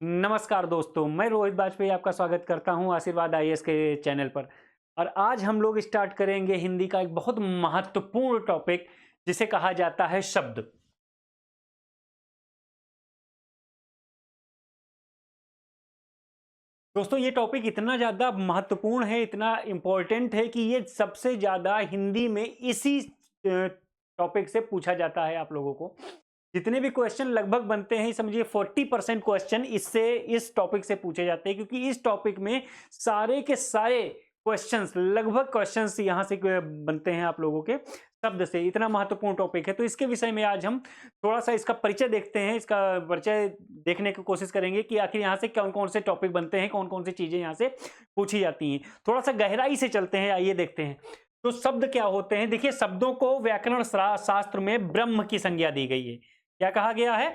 नमस्कार दोस्तों, मैं रोहित बाजपेयी आपका स्वागत करता हूं आशीर्वाद आईएएस के चैनल पर। और आज हम लोग स्टार्ट करेंगे हिंदी का एक बहुत महत्वपूर्ण टॉपिक जिसे कहा जाता है शब्द। दोस्तों ये टॉपिक इतना ज़्यादा महत्वपूर्ण है, इतना इम्पोर्टेंट है कि ये सबसे ज़्यादा हिंदी में इसी टॉपिक से पूछा जाता है। आप लोगों को जितने भी क्वेश्चन लगभग बनते हैं, समझिए 40% क्वेश्चन इस टॉपिक से पूछे जाते हैं, क्योंकि इस टॉपिक में सारे के सारे क्वेश्चंस, लगभग क्वेश्चंस यहां से बनते हैं आप लोगों के शब्द से। इतना महत्वपूर्ण टॉपिक है, तो इसके विषय में आज हम थोड़ा सा इसका परिचय देखते हैं। इसका परिचय देखने की कोशिश करेंगे कि आखिर यहाँ से कौन कौन से टॉपिक बनते हैं, कौन कौन सी चीजें यहाँ से पूछी जाती हैं। थोड़ा सा गहराई से चलते हैं, आइए देखते हैं। तो शब्द क्या होते हैं? देखिए, शब्दों को व्याकरण शास्त्र में ब्रह्म की संज्ञा दी गई है। क्या कहा गया है?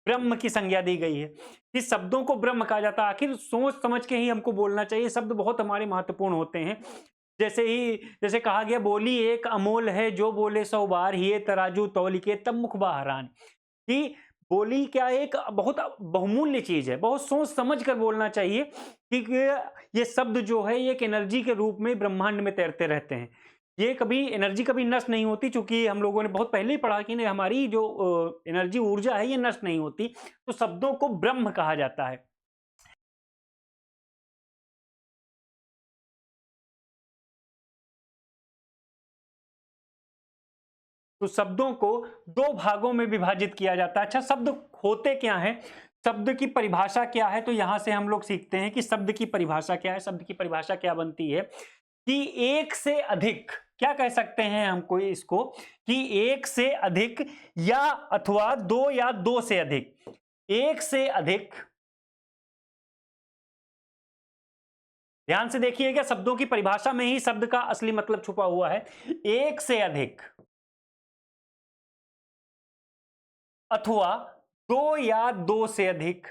ब्रह्म की संज्ञा दी गई है कि शब्दों को ब्रह्म कहा जाता है। आखिर सोच समझ के ही हमको बोलना चाहिए। शब्द बहुत हमारे महत्वपूर्ण होते हैं। जैसे कहा गया, बोली एक अमोल है, जो बोले 100 बार, ये तराजू तौल के तब मुख बहरान। कि बोली क्या है? एक बहुत बहुमूल्य चीज है। बहुत सोच समझ कर बोलना चाहिए कि ये शब्द जो है ये एक एनर्जी के रूप में ब्रह्मांड में तैरते रहते हैं। ये कभी एनर्जी कभी नष्ट नहीं होती, क्योंकि हम लोगों ने बहुत पहले ही पढ़ा कि हमारी जो एनर्जी ऊर्जा है ये नष्ट नहीं होती। तो शब्दों को ब्रह्म कहा जाता है। तो शब्दों को दो भागों में विभाजित किया जाता है। अच्छा, शब्द होते क्या हैं? शब्द की परिभाषा क्या है? तो यहां से हम लोग सीखते हैं कि शब्द की परिभाषा क्या है। शब्द की परिभाषा क्या बनती है कि एक से अधिक, क्या कह सकते हैं हमको इसको, कि एक से अधिक या अथवा दो या दो से अधिक। एक से अधिक, ध्यान से देखिएगा, शब्दों की परिभाषा में ही शब्द का असली मतलब छुपा हुआ है। एक से अधिक अथवा दो या दो से अधिक।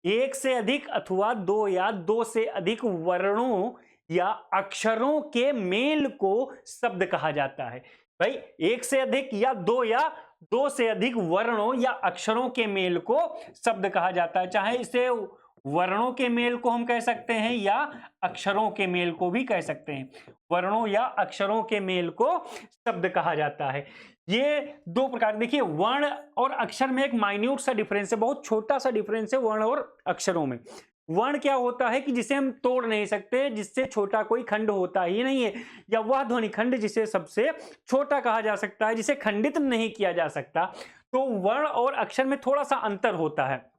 एक से अधिक अथवा दो या दो से अधिक वर्णों या अक्षरों के मेल को शब्द कहा जाता है। भाई, एक से अधिक या दो से अधिक वर्णों या अक्षरों के मेल को शब्द कहा जाता है। चाहे इसे वर्णों के मेल को हम कह सकते हैं या अक्षरों के मेल को भी कह सकते हैं। वर्णों या अक्षरों के मेल को शब्द कहा जाता है। ये दो प्रकार, देखिए, वर्ण और अक्षर में एक माइन्यूट सा डिफरेंस है, बहुत छोटा सा डिफरेंस है वर्ण और अक्षरों में। वर्ण क्या होता है कि जिसे हम तोड़ नहीं सकते, जिससे छोटा कोई खंड होता ही नहीं है, या वह ध्वनि खंड जिसे सबसे छोटा कहा जा सकता है, जिसे खंडित नहीं किया जा सकता। तो वर्ण और अक्षर में थोड़ा सा अंतर होता है।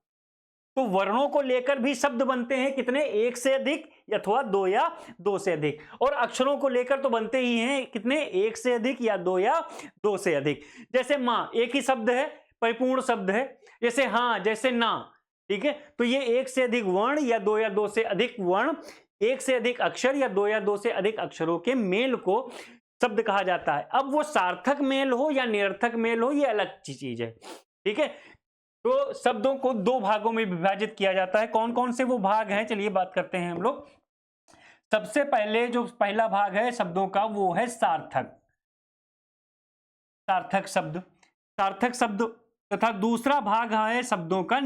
तो वर्णों को लेकर भी शब्द बनते हैं कितने? एक से अधिक अथवा दो या दो से अधिक। और अक्षरों को लेकर तो बनते ही हैं कितने? एक से अधिक या दो या दो से अधिक। जैसे मां एक ही शब्द है, परिपूर्ण शब्द है। जैसे हाँ, जैसे ना, ठीक है। तो ये एक से अधिक वर्ण या दो से अधिक वर्ण, एक से अधिक अक्षर या दो से अधिक अक्षरों के मेल को शब्द कहा जाता है। अब वो सार्थक मेल हो या निरर्थक मेल हो, ये अलग चीज है, ठीक है। तो शब्दों को दो भागों में विभाजित किया जाता है। कौन कौन से वो भाग हैं, चलिए बात करते हैं हम लोग। सबसे पहले जो पहला भाग है शब्दों का, वो है सार्थक। सार्थक शब्द, सार्थक शब्द। तथा दूसरा भाग है शब्दों का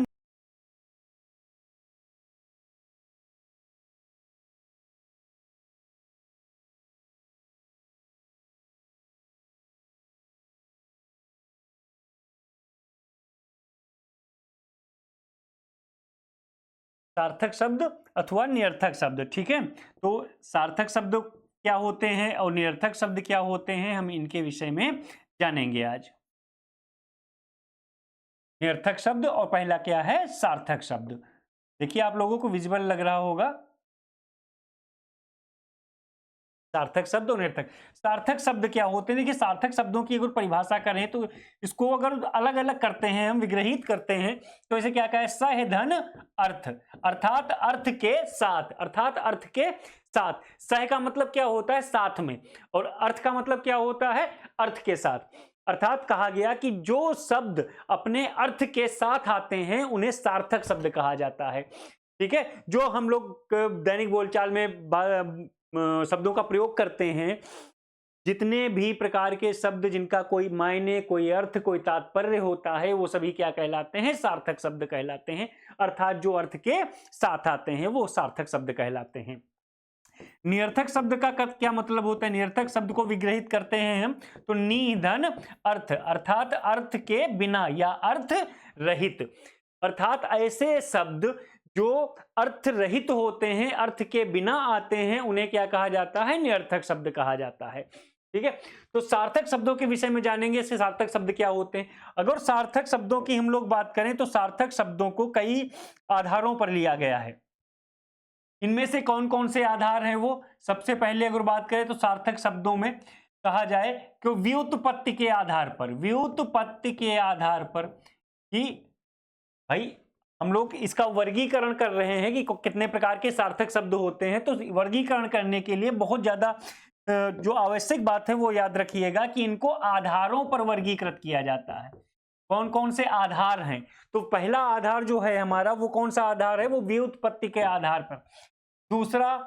सार्थक शब्द अथवा निरर्थक शब्द, ठीक है। तो सार्थक शब्द क्या होते हैं और निरर्थक शब्द क्या होते हैं, हम इनके विषय में जानेंगे आज। निरर्थक शब्द और पहला क्या है? सार्थक शब्द। देखिए, आप लोगों को विजुअल लग रहा होगा। सार्थक शब्द और निरर्थक। सार्थक शब्द क्या होते हैं? देखिए, सार्थक शब्दों की अगर परिभाषा करें तो इसको अगर अलग अलग करते हैं, हम विग्रहित करते हैं, तो इसे क्या कहें? सह धन अर्थ, अर्थात अर्थ के साथ, अर्थात अर्थ के साथ। सह का मतलब क्या होता है? साथ में। और अर्थ का मतलब क्या होता है? अर्थ के साथ। अर्थात कहा गया कि जो शब्द अपने अर्थ के साथ आते हैं उन्हें सार्थक शब्द कहा जाता है, ठीक है। जो हम लोग दैनिक बोलचाल में शब्दों का प्रयोग करते हैं, जितने भी प्रकार के शब्द जिनका कोई मायने, कोई अर्थ, कोई तात्पर्य होता है, वो सभी क्या कहलाते हैं? सार्थक शब्द कहलाते हैं। अर्थात जो अर्थ के साथ आते हैं वो सार्थक शब्द कहलाते हैं। निरर्थक शब्द का क्या मतलब होता है? निरर्थक शब्द को विग्रहित करते हैं हम तो नि धन अर्थ, अर्थात अर्थ के बिना या अर्थ रहित। अर्थात ऐसे शब्द जो अर्थ रहित होते हैं, अर्थ के बिना आते हैं, उन्हें क्या कहा जाता है? निरर्थक शब्द कहा जाता है। ठीक है, तो सार्थक शब्दों के विषय में जानेंगे। इससे सार्थक शब्द क्या होते हैं। अगर सार्थक शब्दों की हम लोग बात करें तो सार्थक शब्दों को कई आधारों पर लिया गया है। इनमें से कौन कौन से आधार हैं वो? सबसे पहले अगर बात करें तो सार्थक शब्दों में कहा जाए कि व्युत्पत्ति के आधार पर, व्युत्पत्ति के आधार पर कि भाई हम लोग इसका वर्गीकरण कर रहे हैं कि कितने प्रकार के सार्थक शब्द होते हैं। तो वर्गीकरण करने के लिए बहुत ज्यादा जो आवश्यक बात है वो याद रखिएगा कि इनको आधारों पर वर्गीकृत किया जाता है। कौन कौन से आधार हैं? तो पहला आधार जो है हमारा वो कौन सा आधार है? वो व्युत्पत्ति के आधार पर। दूसरा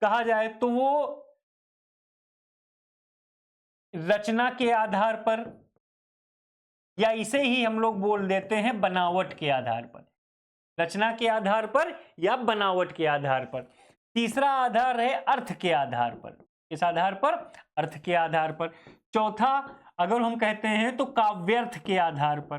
कहा जाए तो वो रचना के आधार पर, या इसे ही हम लोग बोल देते हैं बनावट के आधार पर। रचना के आधार पर या बनावट के आधार पर। तीसरा आधार है अर्थ के आधार पर। इस आधार पर? अर्थ के आधार पर। चौथा अगर हम कहते हैं तो काव्यर्थ के आधार पर,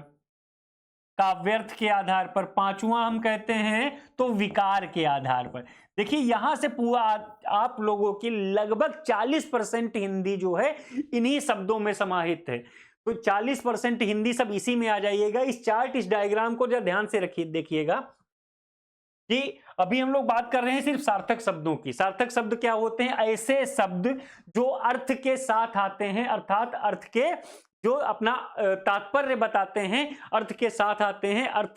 काव्यर्थ के आधार पर। पांचवा हम कहते हैं तो विकार के आधार पर। देखिए यहां से पूरा आप लोगों की लगभग 40% हिंदी जो है इन्हीं शब्दों में समाहित है। तो 40% हिंदी सब इसी में आ जाइएगा। इस चार्ट, इस डायग्राम को जरा ध्यान से रखिए, देखिएगा कि अभी हम लोग बात कर रहे हैं सिर्फ सार्थक शब्दों की। सार्थक शब्द क्या होते हैं? ऐसे शब्द जो अर्थ के साथ आते हैं, अर्थात अर्थ के जो अपना तात्पर्य बताते हैं, अर्थ के साथ आते हैं, अर्थ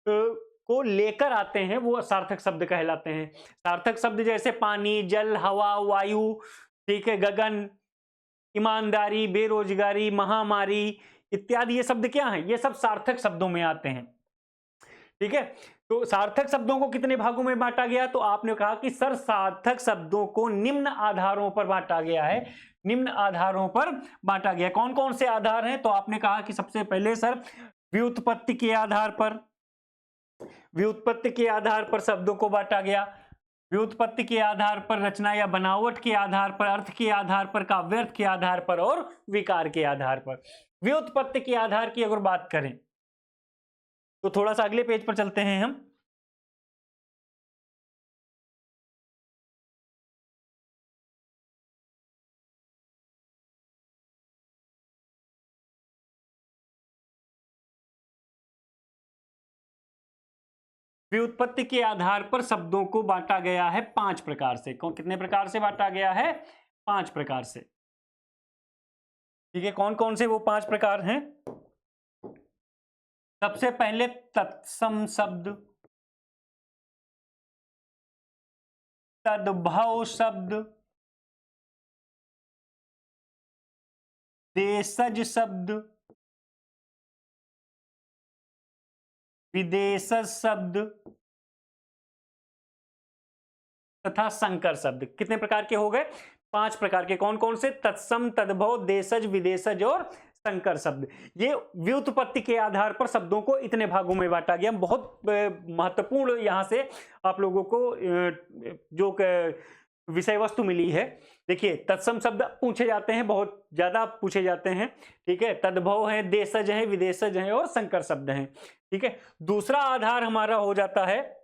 को लेकर आते हैं, वो सार्थक शब्द कहलाते हैं। सार्थक शब्द जैसे पानी, जल, हवा, वायु, ठीक है, गगन, ईमानदारी, बेरोजगारी, महामारी इत्यादि, ये शब्द क्या हैं? ये सब सार्थक शब्दों में आते हैं। ठीक है, तो सार्थक शब्दों को कितने भागों में बांटा गया? तो आपने कहा कि सर सार्थक शब्दों को निम्न आधारों पर बांटा गया है। निम्न आधारों पर बांटा गया। कौन कौन से आधार हैं? तो आपने कहा कि सबसे पहले सर व्युत्पत्ति के आधार पर, व्युत्पत्ति के आधार पर शब्दों को बांटा गया। व्युत्पत्ति के आधार पर, रचना या बनावट के आधार पर, अर्थ के आधार पर, काव्यर्थ के आधार पर और विकार के आधार पर। व्युत्पत्ति के आधार की अगर बात करें तो थोड़ा सा अगले पेज पर चलते हैं हम। व्युत्पत्ति के आधार पर शब्दों को बांटा गया है 5 प्रकार से। कितने प्रकार से बांटा गया है? 5 प्रकार से। ठीक है, कौन कौन से वो 5 प्रकार हैं? सबसे पहले तत्सम शब्द, तद्भव शब्द, देशज शब्द, विदेशज शब्द तथा संकर शब्द। कितने प्रकार के हो गए? 5 प्रकार के। कौन कौन से? तत्सम, तद्भव, देशज, विदेशज और संकर शब्द। ये व्युत्पत्ति के आधार पर शब्दों को इतने भागों में बांटा गया। बहुत महत्वपूर्ण यहां से आप लोगों को जो विषय वस्तु मिली है। देखिए तत्सम शब्द पूछे जाते हैं, बहुत ज्यादा पूछे जाते हैं। ठीक है, तद्भव है, देशज है, विदेशज है और संकर शब्द हैं। ठीक है, दूसरा आधार हमारा हो जाता है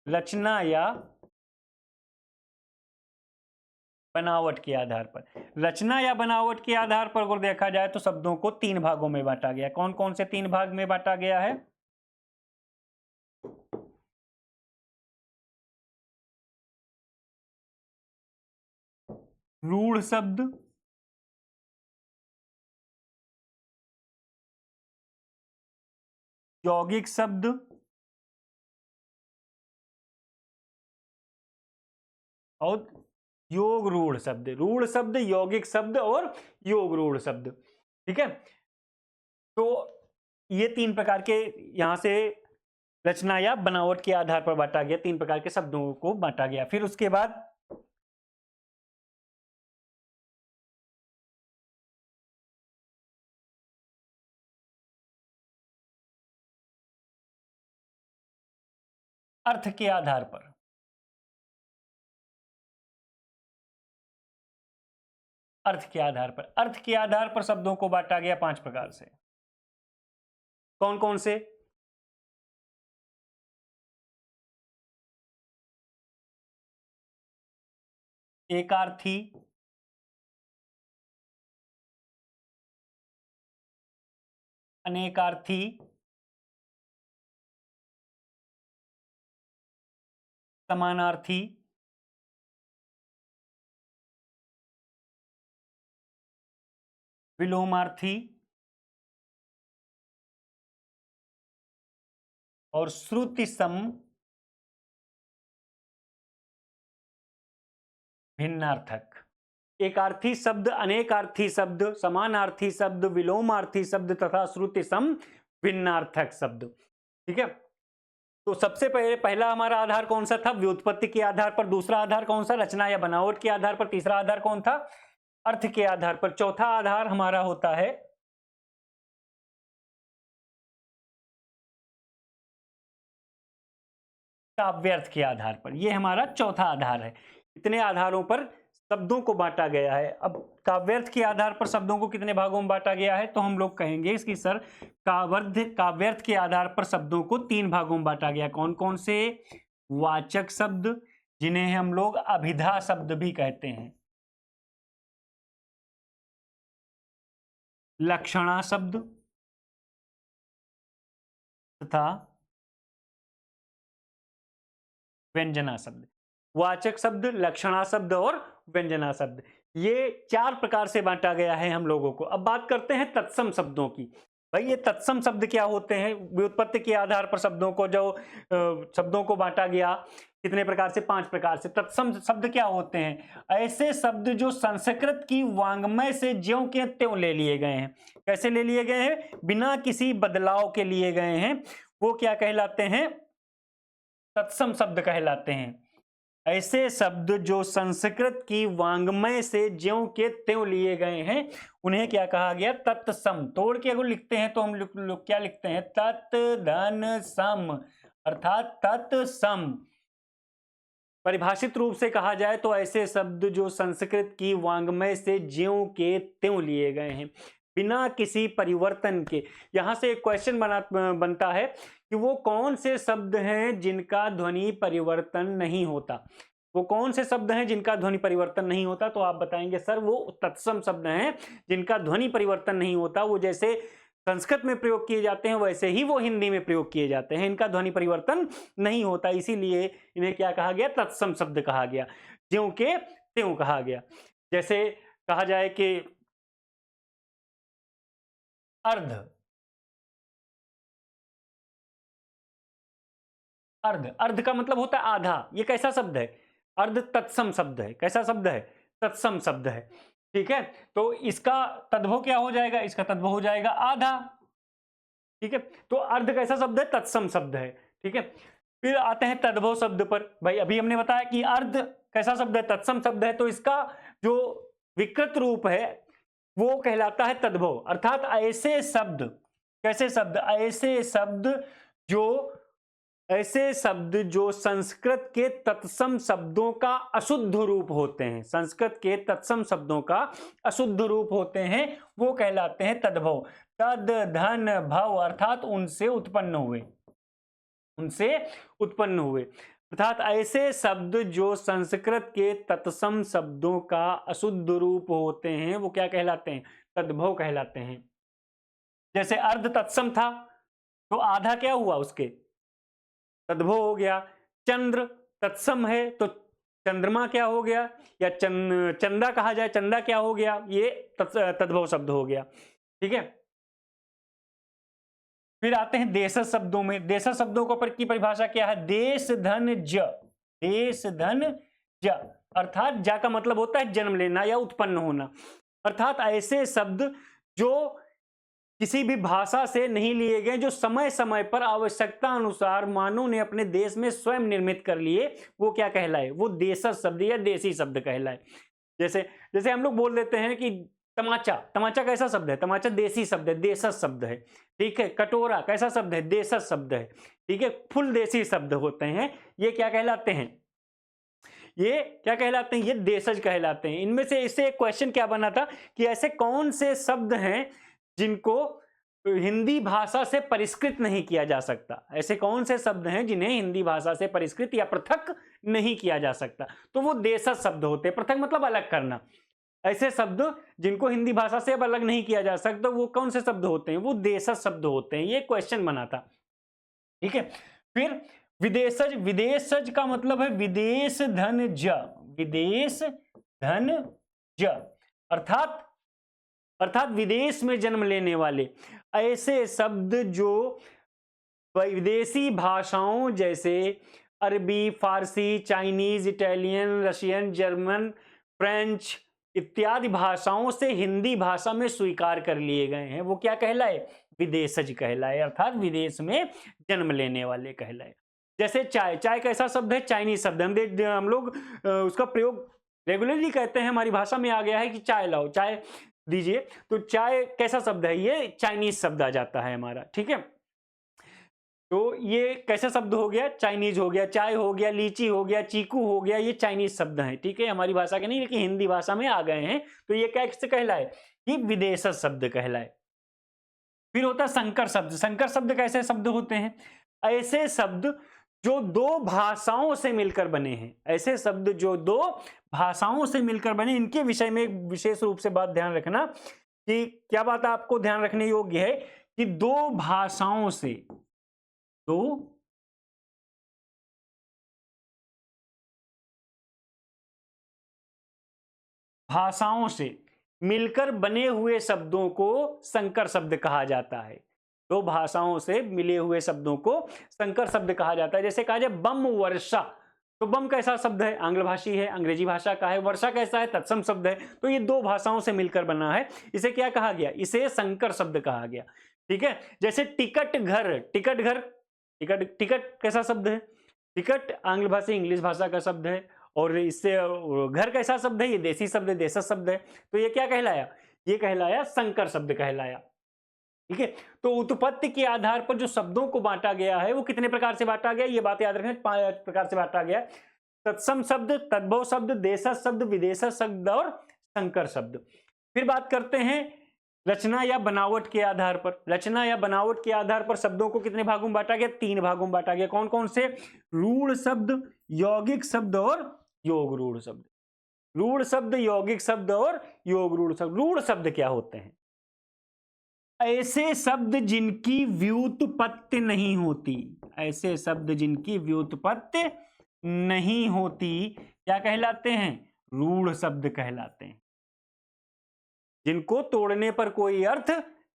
रचना या बनावट के आधार पर। रचना या बनावट के आधार पर अगर देखा जाए तो शब्दों को 3 भागों में बांटा गया। कौन कौन से 3 भाग में बांटा गया है? रूढ़ शब्द, यौगिक शब्द और योग रूढ़ शब्द। रूढ़ शब्द, यौगिक शब्द और योग रूढ़ शब्द। ठीक है, तो ये 3 प्रकार के यहां से रचना या बनावट के आधार पर बांटा गया, 3 प्रकार के शब्दों को बांटा गया। फिर उसके बाद अर्थ के आधार पर, अर्थ के आधार पर शब्दों को बांटा गया 5 प्रकार से। कौन कौन से? एकार्थी, अनेकार्थी, समानार्थी, विलोमार्थी और श्रुतिसम भिन्नार्थक। एकार्थी शब्द, अनेकार्थी शब्द, समानार्थी शब्द, विलोमार्थी शब्द तथा श्रुतिसम भिन्नार्थक शब्द। ठीक है, तो सबसे पहला हमारा आधार कौन सा था? व्युत्पत्ति के आधार पर। दूसरा आधार कौन सा? रचना या बनावट के आधार पर। तीसरा आधार कौन था? अर्थ के आधार पर। चौथा आधार हमारा होता है काव्यार्थ के आधार पर। यह हमारा चौथा आधार है। इतने आधारों पर शब्दों को बांटा गया है। अब काव्यार्थ के आधार पर शब्दों को कितने भागों में बांटा गया है? तो हम लोग कहेंगे इसकी सर, काव्यार्थ के आधार पर शब्दों को 3 भागों में बांटा गया। कौन कौन से? वाचक शब्द, जिन्हें हम लोग अभिधा शब्द भी कहते हैं, लक्षणा शब्द तथा व्यंजना शब्द। वाचक शब्द, लक्षणा शब्द और व्यंजना शब्द, ये 4 प्रकार से बांटा गया है हम लोगों को। अब बात करते हैं तत्सम शब्दों की। भाई ये तत्सम शब्द क्या होते हैं? व्युत्पत्ति के आधार पर शब्दों को शब्दों को बांटा गया कितने प्रकार से? 5 प्रकार से। तत्सम शब्द क्या होते हैं? ऐसे शब्द जो संस्कृत की वांग्मय से ज्यों के त्यों ले लिए गए हैं। कैसे ले लिए गए हैं? बिना किसी बदलाव के लिए गए हैं। वो क्या कहलाते हैं? तत्सम शब्द कहलाते हैं। ऐसे शब्द जो संस्कृत की वांग्मय से ज्यों के त्यों लिए गए हैं, उन्हें क्या कहा गया? तत्सम। तोड़ के अगर लिखते हैं तो हम लोग क्या लिखते हैं? तत् धन सम, अर्थात तत्सम। परिभाषित रूप से कहा जाए तो ऐसे शब्द जो संस्कृत की वांग्मय से ज्यों के त्यों लिए गए हैं, बिना किसी परिवर्तन के। यहां से एक क्वेश्चन बनता है कि वो कौन से शब्द हैं जिनका ध्वनि परिवर्तन नहीं होता? वो कौन से शब्द हैं जिनका ध्वनि परिवर्तन नहीं होता? तो आप बताएंगे सर वो तत्सम शब्द हैं जिनका ध्वनि परिवर्तन नहीं होता। वो जैसे संस्कृत में प्रयोग किए जाते हैं वैसे ही वो हिंदी में प्रयोग किए जाते हैं, इनका ध्वनि परिवर्तन नहीं होता, इसीलिए इन्हें क्या कहा गया? तत्सम शब्द कहा गया, ज्यों के त्यों कहा गया। जैसे कहा जाए कि अर्ध, अर्ध, अर्ध का मतलब होता है आधा। ये कैसा शब्द है? अर्ध तत्सम शब्द है। कैसा शब्द है? तत्सम शब्द है। ठीक है, तो इसका तद्भव क्या हो जाएगा? इसका तद्भव हो जाएगा आधा। ठीक है, तो अर्ध कैसा शब्द है? तत्सम शब्द है। ठीक है, फिर आते हैं तद्भव शब्द पर। भाई अभी हमने बताया कि अर्ध कैसा शब्द है? तत्सम शब्द है, तो इसका जो विकृत रूप है वो कहलाता है तद्भव। अर्थात ऐसे शब्द, कैसे शब्द? ऐसे शब्द जो संस्कृत के तत्सम शब्दों का अशुद्ध रूप होते हैं, संस्कृत के तत्सम शब्दों का अशुद्ध रूप होते हैं, वो कहलाते हैं तद्भव। तद धन भव, अर्थात उनसे उत्पन्न हुए, उनसे उत्पन्न हुए। अर्थात ऐसे शब्द जो संस्कृत के तत्सम शब्दों का अशुद्ध रूप होते हैं वो क्या कहलाते हैं? तद्भव कहलाते हैं। जैसे अर्ध तत्सम था तो आधा क्या हुआ? उसके तद्भव हो गया। चंद्र तत्सम है तो चंद्रमा क्या हो गया? या चंदा कहा जाए, चंदा क्या हो गया? ये तद्भव शब्द हो गया। ठीक है, फिर आते हैं देश शब्दों में। देश शब्दों की परिभाषा क्या है? देश धन ज, देश धन ज, अर्थात जा का मतलब होता है जन्म लेना या उत्पन्न होना। अर्थात ऐसे शब्द जो किसी भी भाषा से नहीं लिए गए, जो समय समय पर आवश्यकता अनुसार मानव ने अपने देश में स्वयं निर्मित कर लिए, वो क्या कहलाए? वो देशज शब्द या देसी शब्द कहलाए। जैसे जैसे हम लोग बोल देते हैं कि तमाचा, तमाचा कैसा शब्द है? तमाचा देसी शब्द है, देशज शब्द है। ठीक है। कटोरा कैसा शब्द है? देशज शब्द है। ठीक है। फुल देसी शब्द होते हैं, ये क्या कहलाते हैं? ये क्या कहलाते हैं? ये देशज कहलाते हैं। इनमें से इससे एक क्वेश्चन क्या बना था कि ऐसे कौन से शब्द हैं जिनको हिंदी भाषा से परिष्कृत नहीं किया जा सकता? ऐसे कौन से शब्द हैं जिन्हें हिंदी भाषा से परिष्कृत या पृथक नहीं किया जा सकता? तो वो देशज शब्द होते हैं। पृथक मतलब अलग करना। ऐसे शब्द जिनको हिंदी भाषा से अब अलग नहीं किया जा सकता, वो कौन से शब्द होते हैं? वो देशज शब्द होते हैं। ये क्वेश्चन बना था। ठीक है। फिर विदेशज, विदेशज का मतलब है विदेश धन ज, विदेश धन ज, अर्थात अर्थात विदेश में जन्म लेने वाले ऐसे शब्द जो विदेशी भाषाओं जैसे अरबी, फारसी, Chinese, Italian, Russian, German, French इत्यादि भाषाओं से हिंदी भाषा में स्वीकार कर लिए गए हैं, वो क्या कहलाए? विदेशज कहलाए, अर्थात विदेश में जन्म लेने वाले कहलाए। जैसे चाय, चाय कैसा शब्द है? चाइनीज शब्द। हम लोग उसका प्रयोग रेगुलरली करते हैं, हमारी भाषा में आ गया है कि चाय लाओ, चाय दीजिए। तो चाय कैसा शब्द है? ये चाइनीज शब्द आ जाता है हमारा। ठीक है। तो ये कैसा शब्द हो गया? चाइनीज हो गया। चाय हो गया, लीची हो गया, चीकू हो गया, ये चाइनीज शब्द हैं। ठीक है। हमारी भाषा के नहीं, लेकिन हिंदी भाषा में आ गए हैं, तो ये क्या कहलाए? ये विदेशज शब्द कहलाए। फिर होता है संकर शब्द। संकर शब्द कैसे शब्द होते हैं? ऐसे शब्द जो दो भाषाओं से मिलकर बने हैं, ऐसे शब्द जो दो भाषाओं से मिलकर बने। इनके विषय में विशेष रूप से बात ध्यान रखना कि क्या बात आपको ध्यान रखने योग्य है कि दो भाषाओं से, दो भाषाओं से मिलकर बने हुए शब्दों को संकर शब्द कहा जाता है। दो भाषाओं से मिले हुए शब्दों को संकर शब्द कहा जाता है। जैसे कहा जाए बम वर्षा, तो बम कैसा शब्द है? आंग्ल भाषी है, अंग्रेजी भाषा का है। वर्षा कैसा है? तत्सम शब्द है। तो ये दो भाषाओं से मिलकर बना है, इसे क्या कहा गया? इसे संकर शब्द कहा गया। ठीक है। जैसे टिकट घर, टिकट घर, टिकट, टिकट कैसा शब्द है? टिकट आंग्ल भाषी इंग्लिश भाषा का शब्द है, और इससे घर कैसा शब्द है? ये देसी शब्द है, देशज शब्द है। तो ये क्या कहलाया? ये कहलाया संकर शब्द कहलाया। ठीक है। तो उत्पत्ति के आधार पर जो शब्दों को बांटा गया है वो कितने प्रकार से बांटा गया? ये बात याद रखें, 5 प्रकार से बांटा गया। तत्सम शब्द, तद्भव शब्द, देशज शब्द, विदेशज शब्द और संकर शब्द। फिर बात करते हैं रचना या बनावट के आधार पर। रचना या बनावट के आधार पर शब्दों को कितने भागों में बांटा गया? 3 भागों में बांटा गया। कौन कौन से? रूढ़ शब्द, यौगिक शब्द और योग रूढ़ शब्द। रूढ़ शब्द, यौगिक शब्द और योग रूढ़ शब्द। रूढ़ शब्द क्या होते हैं? ऐसे शब्द जिनकी व्युत्पत्ति नहीं होती, ऐसे शब्द जिनकी व्युत्पत्ति नहीं होती क्या कहलाते हैं? रूढ़ शब्द कहलाते हैं। जिनको तोड़ने पर कोई अर्थ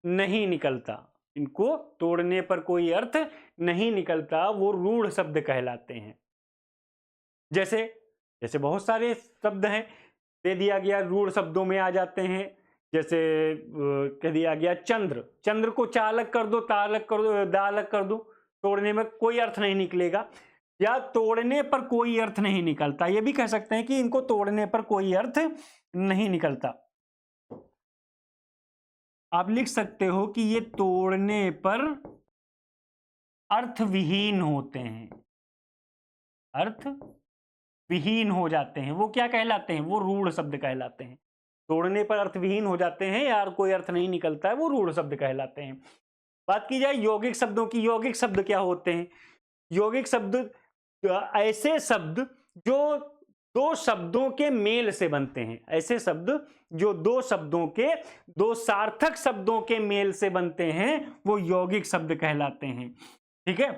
नहीं निकलता, इनको तोड़ने पर कोई अर्थ नहीं निकलता, वो रूढ़ शब्द कहलाते हैं। जैसे जैसे बहुत सारे शब्द हैं, दे दिया गया रूढ़ शब्दों में आ जाते हैं। जैसे कह दिया गया चंद्र, चंद्र को चा अलग कर दो, ता अलग कर दो, दा अलग कर दो, तोड़ने में कोई अर्थ नहीं निकलेगा, या तोड़ने पर कोई अर्थ नहीं निकलता। ये भी कह सकते हैं कि इनको तोड़ने पर कोई अर्थ नहीं निकलता। आप लिख सकते हो कि ये तोड़ने पर अर्थविहीन होते हैं, अर्थ विहीन हो जाते हैं। वो क्या कहलाते हैं? वो रूढ़ शब्द कहलाते हैं। तोड़ने पर अर्थविहीन हो जाते हैं या कोई अर्थ नहीं निकलता है, वो रूढ़ शब्द कहलाते हैं। बात की जाए यौगिक शब्दों की, यौगिक शब्द क्या होते हैं? यौगिक शब्द ऐसे शब्द जो दो शब्दों के मेल से बनते हैं, ऐसे शब्द जो दो शब्दों के, दो सार्थक शब्दों के मेल से बनते हैं, वो यौगिक शब्द कहलाते हैं। ठीक है।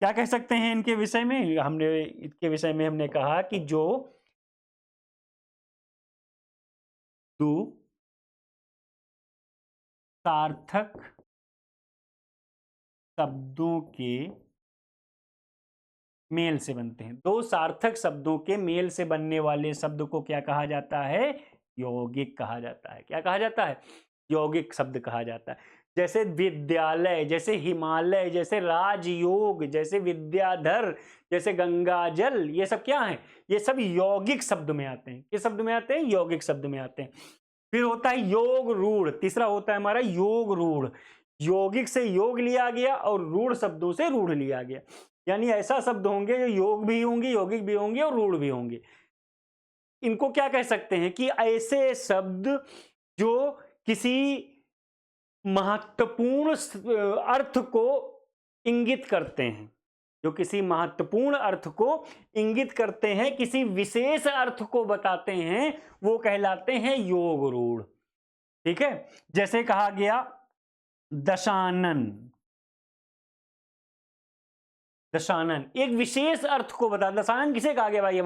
क्या कह सकते हैं इनके विषय में? इनके विषय में हमने कहा कि जो दो सार्थक शब्दों के मेल से बनते हैं, दो सार्थक शब्दों के मेल से बनने वाले शब्द को क्या कहा जाता है? यौगिक कहा जाता है। क्या कहा जाता है? यौगिक शब्द कहा जाता है। जैसे विद्यालय, जैसे हिमालय, जैसे राजयोग, जैसे विद्याधर, जैसे गंगाजल, ये सब क्या है? ये सब यौगिक शब्द में आते हैं। किस शब्द में आते हैं? यौगिक शब्द में आते हैं। फिर होता है योग रूढ़, तीसरा होता है हमारा योग रूढ़। यौगिक से योग लिया गया और रूढ़ शब्दों से रूढ़ लिया गया, यानी ऐसा शब्द होंगे जो योग भी होंगे, यौगिक भी होंगे और रूढ़ भी होंगे। इनको क्या कह सकते हैं कि ऐसे शब्द जो किसी महत्वपूर्ण अर्थ को इंगित करते हैं, जो किसी महत्वपूर्ण अर्थ को इंगित करते हैं, किसी विशेष अर्थ को बताते हैं, वो कहलाते हैं योग रूढ़। ठीक है, जैसे कहा गया दशानन। दशानन एक विशेष अर्थ को बता, दशानन किसे कहा गया भाई?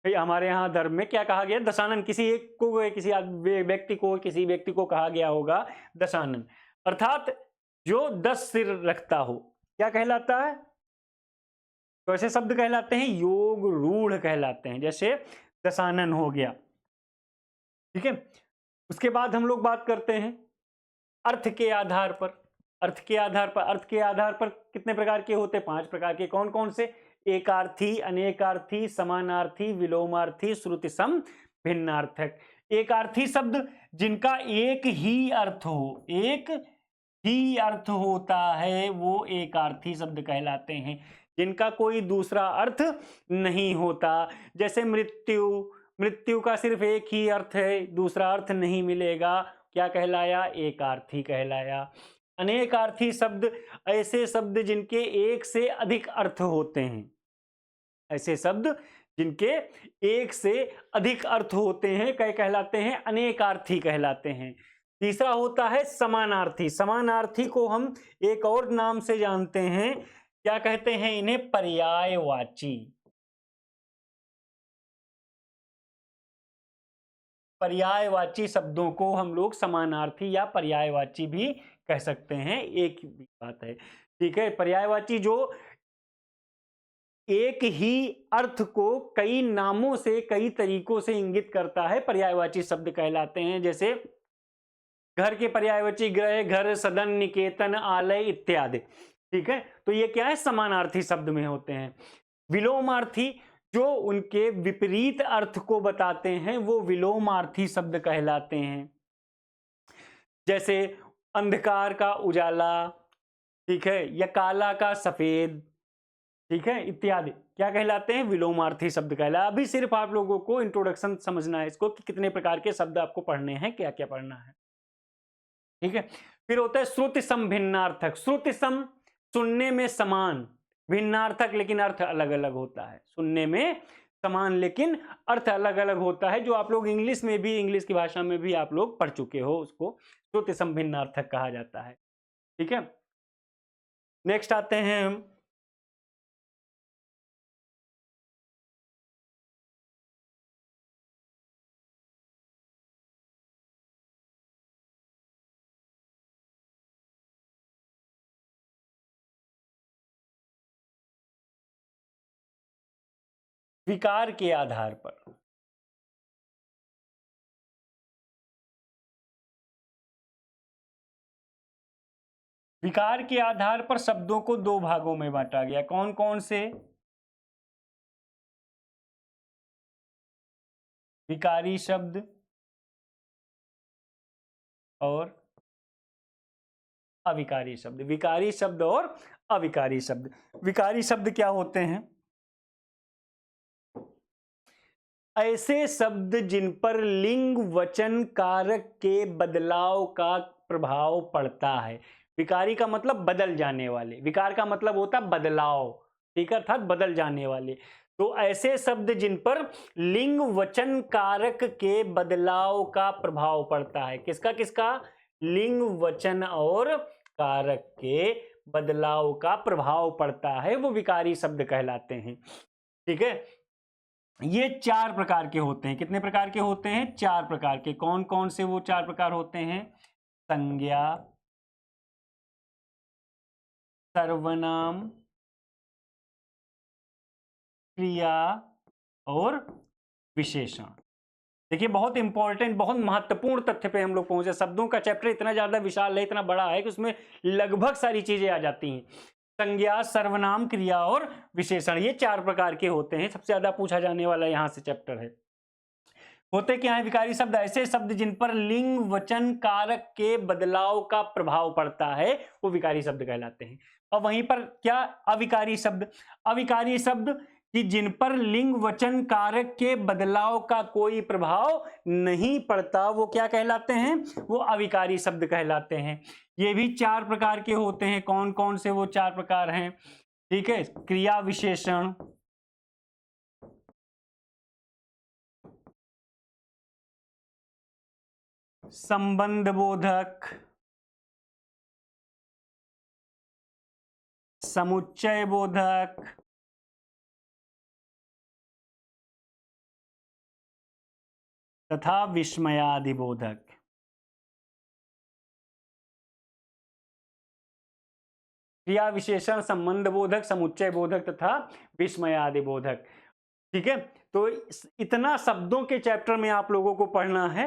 हमारे यहां धर्म में क्या कहा गया? दशानन किसी एक को, किसी व्यक्ति को कहा गया होगा दशानन, अर्थात जो 10 सिर रखता हो। क्या कहलाता है? तो ऐसे शब्द कहलाते हैं योग रूढ़ कहलाते हैं, जैसे दशानन हो गया। ठीक है, उसके बाद हम लोग बात करते हैं अर्थ के आधार पर। अर्थ के आधार पर कितने प्रकार के होते हैं? 5 प्रकार के। कौन कौन से? एकार्थी, अनेकार्थी, समानार्थी, विलोमार्थी, श्रुतिसम, भिन्नार्थक। एकार्थी शब्द जिनका एक ही अर्थ हो, एक ही अर्थ होता है, वो एकार्थी शब्द कहलाते हैं, जिनका कोई दूसरा अर्थ नहीं होता। जैसे मृत्यु, मृत्यु का सिर्फ एक ही अर्थ है, दूसरा अर्थ नहीं मिलेगा, क्या कहलाया? एकार्थी कहलाया। अनेकार्थी शब्द ऐसे शब्द जिनके एक से अधिक अर्थ होते हैं, ऐसे शब्द जिनके एक से अधिक अर्थ होते हैं, क्या कहलाते हैं? अनेकार्थी कहलाते हैं। तीसरा होता है समानार्थी। समानार्थी को हम एक और नाम से जानते हैं, क्या कहते हैं इन्हें? पर्यायवाची। पर्यायवाची शब्दों को हम लोग समानार्थी या पर्यायवाची भी कह सकते हैं, एक ही बात है। ठीक है, पर्यायवाची जो एक ही अर्थ को कई नामों से, कई तरीकों से इंगित करता है, पर्यायवाची शब्द कहलाते हैं। जैसे घर के पर्यायवाची गृह, घर, सदन, निकेतन, आलय इत्यादि। ठीक है, तो ये क्या है? समानार्थी शब्द में होते हैं। विलोमार्थी जो उनके विपरीत अर्थ को बताते हैं, वो विलोमार्थी शब्द कहलाते हैं। जैसे अंधकार का उजाला, ठीक है, या काला का सफेद, ठीक है, इत्यादि क्या कहलाते हैं? विलोमार्थी शब्द कहला। अभी सिर्फ आप लोगों को इंट्रोडक्शन समझना है इसको, कि कितने प्रकार के शब्द आपको पढ़ने हैं, क्या क्या पढ़ना है। ठीक है, फिर होता है श्रुतिसम, भिन्नार्थक। श्रुतिसम सुनने में समान, भिन्नार्थक लेकिन अर्थ अलग अलग होता है। सुनने में समान लेकिन अर्थ अलग अलग होता है, जो आप लोग इंग्लिश में भी, इंग्लिश की भाषा में भी आप लोग पढ़ चुके हो, उसको श्रुतिसम भिन्नार्थक कहा जाता है। ठीक है, नेक्स्ट आते हैं हम विकार के आधार पर। विकार के आधार पर शब्दों को 2 भागों में बांटा गया। कौन कौन से? विकारी शब्द और अविकारी शब्द। विकारी शब्द और अविकारी शब्द। विकारी शब्द क्या होते हैं? ऐसे शब्द जिन पर लिंग वचन कारक के बदलाव का प्रभाव पड़ता है। विकारी का मतलब बदल जाने वाले, विकार का मतलब होता है बदलाव, ठीक है, अर्थात बदल जाने वाले। तो ऐसे शब्द जिन पर लिंग वचन कारक के बदलाव का प्रभाव पड़ता है। किसका किसका? लिंग वचन और कारक के बदलाव का प्रभाव पड़ता है, वो विकारी शब्द कहलाते हैं। ठीक है, ये 4 प्रकार के होते हैं। कितने प्रकार के होते हैं? 4 प्रकार के। कौन कौन से वो 4 प्रकार होते हैं? संज्ञा, सर्वनाम, क्रिया और विशेषण। देखिए बहुत इंपॉर्टेंट, बहुत महत्वपूर्ण तथ्य पे हम लोग पहुंचे। शब्दों का चैप्टर इतना ज्यादा विशाल है, इतना बड़ा है कि उसमें लगभग सारी चीजें आ जाती हैं। संज्ञा, सर्वनाम, क्रिया और विशेषण, ये 4 प्रकार के होते हैं। सबसे ज्यादा पूछा जाने वाला यहां से चैप्टर है। होते क्या है विकारी शब्द? ऐसे शब्द जिन पर लिंग वचन कारक के बदलाव का प्रभाव पड़ता है वो विकारी शब्द कहलाते हैं। और वहीं पर क्या अविकारी शब्द? अविकारी शब्द कि जिन पर लिंग वचन कारक के बदलाव का कोई प्रभाव नहीं पड़ता, वो क्या कहलाते हैं? वो अविकारी शब्द कहलाते हैं। ये भी 4 प्रकार के होते हैं। कौन कौन से वो 4 प्रकार हैं? ठीक है, क्रिया विशेषण, संबंध बोधक, समुच्चय बोधक, तथा विस्मयादि बोधक। क्रिया विशेषण, संबंध बोधक, समुच्चय बोधक तथा विस्मयादि बोधक। ठीक है, तो इतना शब्दों के चैप्टर में आप लोगों को पढ़ना है।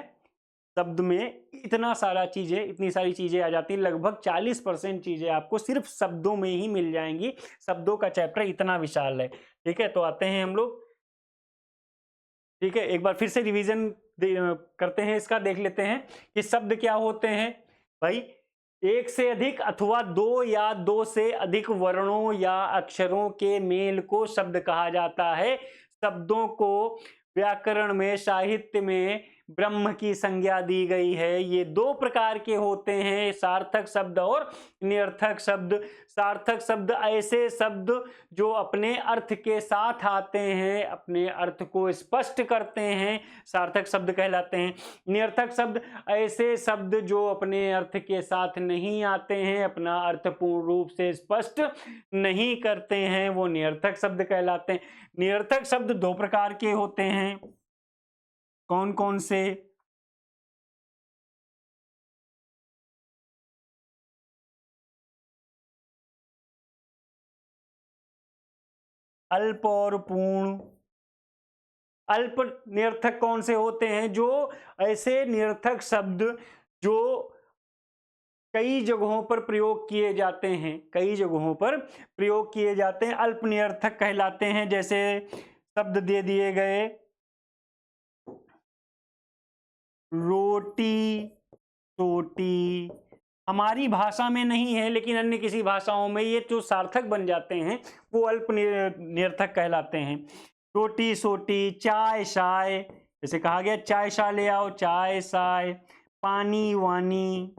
शब्द में इतना सारा चीजें, इतनी सारी चीजें आ जाती हैं। लगभग 40% चीजें आपको सिर्फ शब्दों में ही मिल जाएंगी। शब्दों का चैप्टर इतना विशाल है। ठीक है, तो आते हैं हम लोग। ठीक है, एक बार फिर से रिवीजन करते हैं इसका, देख लेते हैं कि शब्द क्या होते हैं। भाई, एक से अधिक अथवा 2 या 2 से अधिक वर्णों या अक्षरों के मेल को शब्द कहा जाता है। शब्दों को व्याकरण में, साहित्य में ब्रह्म की संज्ञा दी गई है। ये 2 प्रकार के होते हैं, सार्थक शब्द और निरर्थक शब्द। सार्थक शब्द ऐसे शब्द जो अपने अर्थ के साथ आते हैं, अपने अर्थ को स्पष्ट करते हैं, सार्थक शब्द कहलाते हैं। निरर्थक शब्द ऐसे शब्द जो अपने अर्थ के साथ नहीं आते हैं, अपना अर्थ पूर्ण रूप से स्पष्ट नहीं करते हैं, वो निरर्थक शब्द कहलाते हैं। निरर्थक शब्द 2 प्रकार के होते हैं। कौन कौन से? अल्प और पूर्ण। अल्प निरर्थक कौन से होते हैं? जो ऐसे निरर्थक शब्द जो कई जगहों पर प्रयोग किए जाते हैं, कई जगहों पर प्रयोग किए जाते हैं, अल्प निरर्थक कहलाते हैं। जैसे शब्द दे दिए गए, रोटी, टोटी, हमारी भाषा में नहीं है लेकिन अन्य किसी भाषाओं में ये जो सार्थक बन जाते हैं वो अल्प निरर्थक कहलाते हैं। रोटी, सोटी, चाय, शाय, जैसे कहा गया चाय शाय ले आओ, चाय शाय, पानी वानी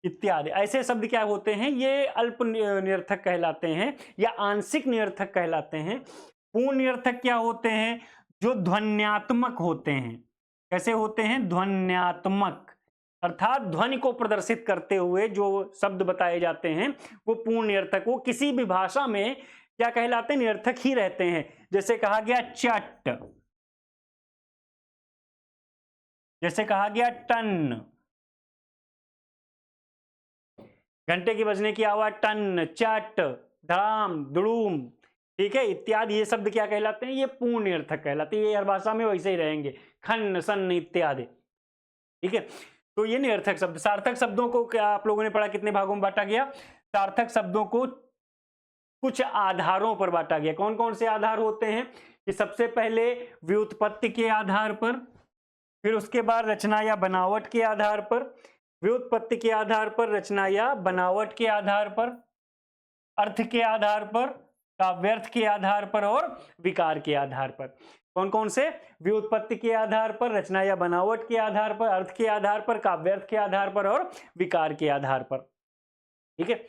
इत्यादि ऐसे शब्द क्या होते हैं? ये अल्प निरर्थक कहलाते हैं या आंशिक निरर्थक कहलाते हैं। पूर्ण निरर्थक क्या होते हैं? जो ध्वन्यात्मक होते हैं। कैसे होते हैं? ध्वन्यात्मक, अर्थात ध्वनि को प्रदर्शित करते हुए जो शब्द बताए जाते हैं वो पूर्ण निरर्थक। वो किसी भी भाषा में क्या कहलाते हैं? निरर्थक ही रहते हैं। जैसे कहा गया चट, जैसे कहा गया टन, घंटे की बजने की आवाज टन, चट, धड़ाम, दुड़ूम, ठीक है, इत्यादि ये शब्द क्या कहलाते हैं? ये पूर्ण निरर्थक कहलाते हैं। ये हर भाषा में वैसे ही रहेंगे, खन, सन इत्यादि। ठीक है, तो ये निरर्थक शब्द। सार्थक शब्दों को क्या आप लोगों ने पढ़ा कितने भागों में बांटा गया? सार्थक शब्दों को कुछ आधारों पर बांटा गया। कौन कौन से आधार होते हैं? कि सबसे पहले व्युत्पत्ति के आधार पर, फिर उसके बाद रचना या बनावट के आधार पर, व्युत्पत्ति के आधार पर, रचना या बनावट के आधार पर, अर्थ के आधार पर, काव्यर्थ के आधार पर और विकार के आधार पर। कौन कौन से? व्युत्पत्ति के आधार पर, रचना या बनावट के आधार पर, अर्थ के आधार पर, काव्यर्थ के आधार पर और विकार के आधार पर। ठीक है,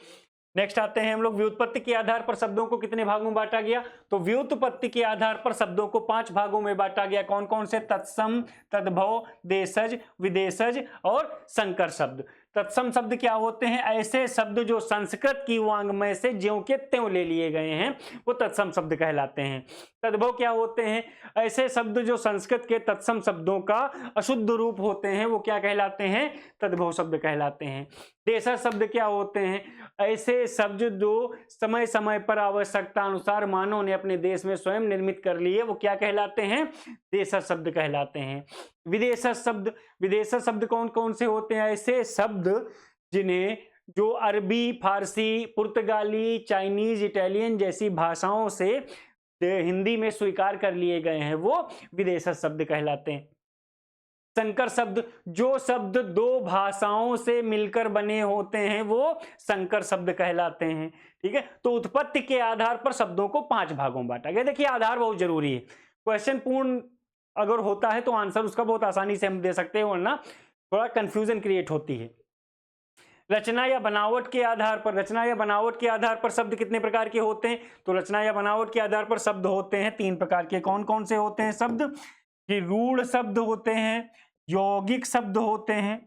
नेक्स्ट आते हैं हम लोग। व्युत्पत्ति के आधार पर शब्दों को कितने भागों में बांटा गया? तो व्युत्पत्ति के आधार पर शब्दों को 5 भागों में बांटा गया। कौन कौन से? तत्सम, तद्भव, देशज, विदेशज और संकर शब्द। तत्सम शब्द क्या होते हैं? ऐसे शब्द जो संस्कृत की वांग्मय से ज्यों के त्यों ले लिए गए हैं, वो तत्सम शब्द कहलाते हैं। तद्भव क्या होते हैं? ऐसे शब्द जो संस्कृत के तत्सम शब्दों का अशुद्ध रूप होते हैं, वो क्या कहलाते हैं? तद्भव शब्द कहलाते हैं। देशज शब्द क्या होते हैं? ऐसे शब्द जो समय समय पर आवश्यकता अनुसार मानव ने अपने देश में स्वयं निर्मित कर लिए, वो क्या कहलाते हैं? देशज शब्द कहलाते हैं। विदेशज शब्द कौन कौन से होते हैं? ऐसे शब्द जिन्हें जो अरबी, फारसी, पुर्तगाली, चाइनीज, इटालियन जैसी भाषाओं से हिंदी में स्वीकार कर लिए गए हैं, वो विदेशज शब्द कहलाते हैं। संकर शब्द, जो शब्द दो भाषाओं से मिलकर बने होते हैं, वो संकर शब्द कहलाते हैं। ठीक है, तो उत्पत्ति के आधार पर शब्दों को 5 भागों में बांटा गया। देखिए, आधार बहुत जरूरी है। क्वेश्चन पूर्ण अगर होता है तो आंसर उसका बहुत आसानी से हम दे सकते हैं, वरना थोड़ा कंफ्यूजन क्रिएट होती है। रचना या बनावट के आधार पर, रचना या बनावट के आधार पर शब्द कितने प्रकार के होते हैं? तो रचना या बनावट के आधार पर शब्द होते हैं 3 प्रकार के। कौन कौन से होते हैं शब्द? कि रूढ़ शब्द होते हैं, यौगिक शब्द होते हैं,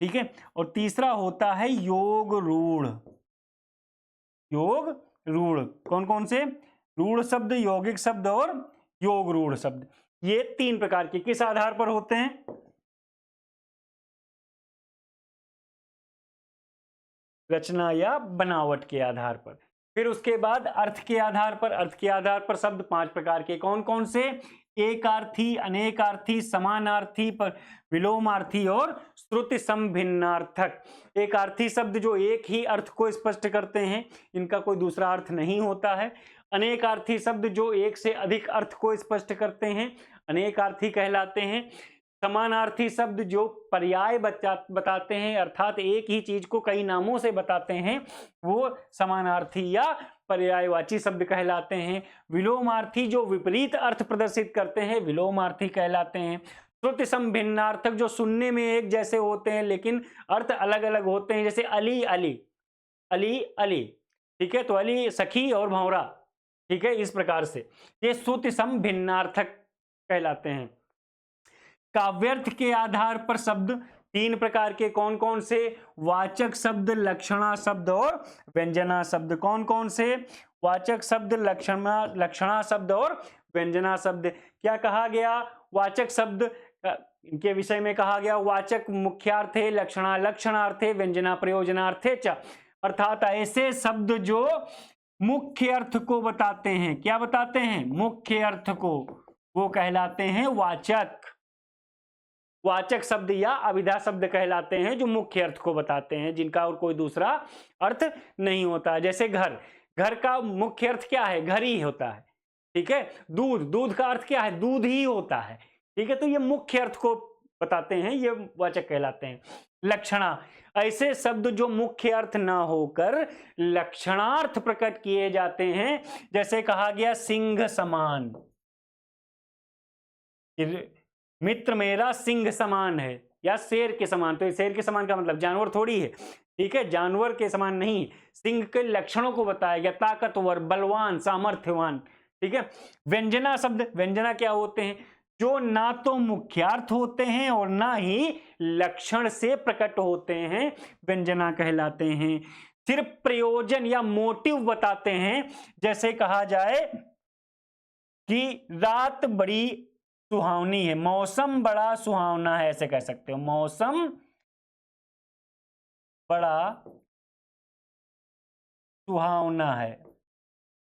ठीक है, और तीसरा होता है योग रूढ़। योग रूढ़ कौन कौन से? रूढ़ शब्द, यौगिक शब्द और योग रूढ़ शब्द। ये 3 प्रकार के किस आधार पर होते हैं? रचना या बनावट के आधार पर। फिर उसके बाद अर्थ के आधार पर, अर्थ के आधार पर शब्द 5 प्रकार के। कौन कौन से? एकार्थी, अनेकार्थी, समानार्थी, पर विलोमार्थी और श्रुति संभिन्नार्थक। एकार्थी शब्द जो एक ही अर्थ को स्पष्ट करते हैं, इनका कोई दूसरा अर्थ नहीं होता है। अनेकार्थी शब्द जो एक से अधिक अर्थ को स्पष्ट करते हैं, अनेकार्थी कहलाते हैं। समानार्थी शब्द जो पर्याय बताते हैं, अर्थात एक ही चीज को कई नामों से बताते हैं, वो समानार्थी या पर्यायवाची शब्द कहलाते हैं। विलोमार्थी जो विपरीत अर्थ प्रदर्शित करते हैं, विलोमार्थी कहलाते हैं। श्रुति संभिन्नार्थक जो सुनने में एक जैसे होते हैं लेकिन अर्थ अलग अलग होते हैं, जैसे अली अली, अली अली, ठीक है, तो अली सखी और भंवरा, ठीक है, इस प्रकार से ये श्रुति संभिन्नार्थक कहलाते हैं। काव्यर्थ के आधार पर शब्द 3 प्रकार के। कौन कौन से? वाचक शब्द, लक्षणा शब्द और व्यंजना शब्द। कौन कौन से? वाचक शब्द, लक्षणा शब्द और व्यंजना शब्द। क्या कहा गया? वाचक शब्द इनके विषय में कहा गया, वाचक मुख्यार्थे, लक्षणा लक्षणार्थे, व्यंजना प्रयोजनार्थे च। अर्थात ऐसे शब्द जो मुख्य अर्थ को बताते हैं। क्या बताते हैं? मुख्य अर्थ को, वो कहलाते हैं वाचक। वाचक शब्द या अभिधा शब्द कहलाते हैं जो मुख्य अर्थ को बताते हैं, जिनका और कोई दूसरा अर्थ नहीं होता। जैसे घर, घर का मुख्य अर्थ क्या है? घर ही होता है, ठीक है। दूध, दूध का अर्थ क्या है? दूध ही होता है, ठीक है। तो ये मुख्य अर्थ को बताते हैं, ये वाचक कहलाते हैं। लक्षणा, ऐसे शब्द जो मुख्य अर्थ ना होकर लक्षणार्थ प्रकट किए जाते हैं। जैसे कहा गया सिंह समान, मित्र मेरा सिंह समान है, या शेर के समान। तो शेर के समान का मतलब जानवर थोड़ी है, ठीक है, जानवर के समान नहीं। सिंह के लक्षणों को बताया गया, ताकतवर, बलवान, सामर्थ्यवान, ठीक है। व्यंजना शब्द, व्यंजना क्या होते हैं? जो ना तो मुख्यार्थ होते हैं और ना ही लक्षण से प्रकट होते हैं, व्यंजना कहलाते हैं। सिर्फ प्रयोजन या मोटिव बताते हैं। जैसे कहा जाए कि रात बड़ी सुहावनी है, मौसम बड़ा सुहावना है, ऐसे कह सकते हो, मौसम बड़ा सुहावना है।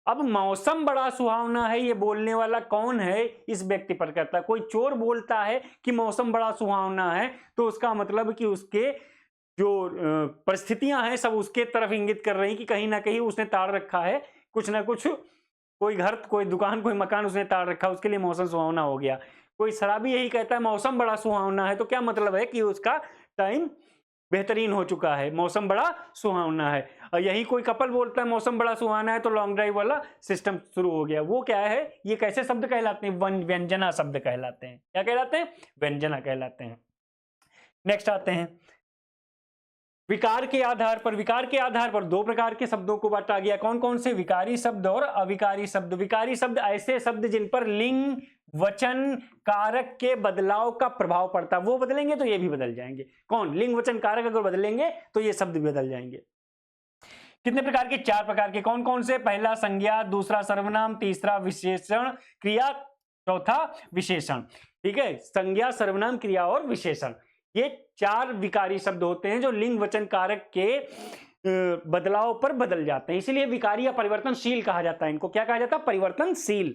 अब मौसम बड़ा सुहावना है, ये बोलने वाला कौन है? इस व्यक्ति पर करता है। कोई चोर बोलता है कि मौसम बड़ा सुहावना है, तो उसका मतलब कि उसके जो परिस्थितियां हैं सब उसके तरफ इंगित कर रही कि कहीं ना कहीं उसने ताड़ रखा है, कुछ ना कुछ, कोई घर, कोई दुकान, कोई मकान उसने ताड़ रखा, उसके लिए मौसम सुहावना हो गया। कोई शराबी यही कहता है मौसम बड़ा सुहावना है, तो क्या मतलब है कि उसका टाइम बेहतरीन हो चुका है, मौसम बड़ा सुहावना है। और यही कोई कपल बोलता है मौसम बड़ा सुहावना है, तो लॉन्ग ड्राइव वाला सिस्टम शुरू हो गया। वो क्या है? ये कैसे शब्द कहलाते हैं? व्यंजना शब्द कहलाते हैं। क्या कहलाते हैं? व्यंजना कहलाते हैं। नेक्स्ट आते हैं विकार के आधार पर। विकार के आधार पर 2 प्रकार के शब्दों को बांटा गया। कौन कौन से? विकारी शब्द और अविकारी शब्द। विकारी शब्द ऐसे शब्द जिन पर लिंग, वचन कारक के बदलाव का प्रभाव पड़ता है। वो बदलेंगे तो ये भी बदल जाएंगे। कौन? लिंग वचन कारक अगर बदलेंगे तो ये शब्द भी बदल जाएंगे। कितने प्रकार के? 4 प्रकार के। कौन कौन से? पहला संज्ञा, दूसरा सर्वनाम, तीसरा विशेषण क्रिया, चौथा विशेषण। ठीक है, संज्ञा, सर्वनाम, क्रिया और विशेषण, ये 4 विकारी शब्द होते हैं जो लिंग वचन कारक के बदलाव पर बदल जाते हैं, इसीलिए विकारी या परिवर्तनशील कहा जाता है। इनको क्या कहा जाता है? परिवर्तनशील।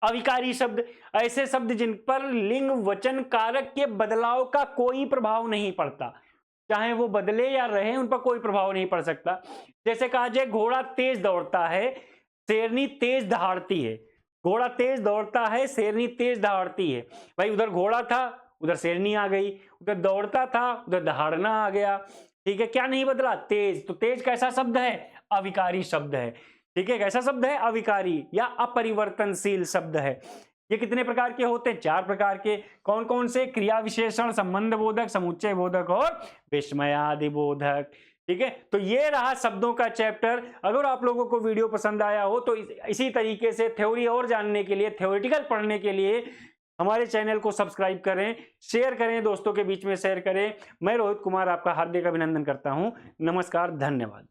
अविकारी शब्द, ऐसे शब्द जिन पर लिंग वचन कारक के बदलाव का कोई प्रभाव नहीं पड़ता, चाहे वो बदले या रहे, उन पर कोई प्रभाव नहीं पड़ सकता। जैसे कहा जाए घोड़ा तेज दौड़ता है, शेरनी तेज दहाड़ती है। घोड़ा तेज दौड़ता है, शेरनी तेज दहाड़ती है। भाई उधर घोड़ा था, उधर शेरनी आ गई, उधर दौड़ता था, उधर दहाड़ना आ गया। ठीक है, क्या नहीं बदला? तेज। तो तेज कैसा शब्द है? अविकारी शब्द है। ठीक है, कैसा शब्द है? अविकारी या अपरिवर्तनशील शब्द है। ये कितने प्रकार के होते हैं? 4 प्रकार के। कौन कौन से? क्रिया विशेषण, संबंध बोधक, समुच्चय बोधक और विस्मयादि बोधक। ठीक है, तो ये रहा शब्दों का चैप्टर। अगर आप लोगों को वीडियो पसंद आया हो तो इसी तरीके से थ्योरी और जानने के लिए, थ्योरेटिकल पढ़ने के लिए हमारे चैनल को सब्सक्राइब करें, शेयर करें, दोस्तों के बीच में शेयर करें। मैं रोहित कुमार आपका हार्दिक अभिनंदन करता हूं। नमस्कार, धन्यवाद।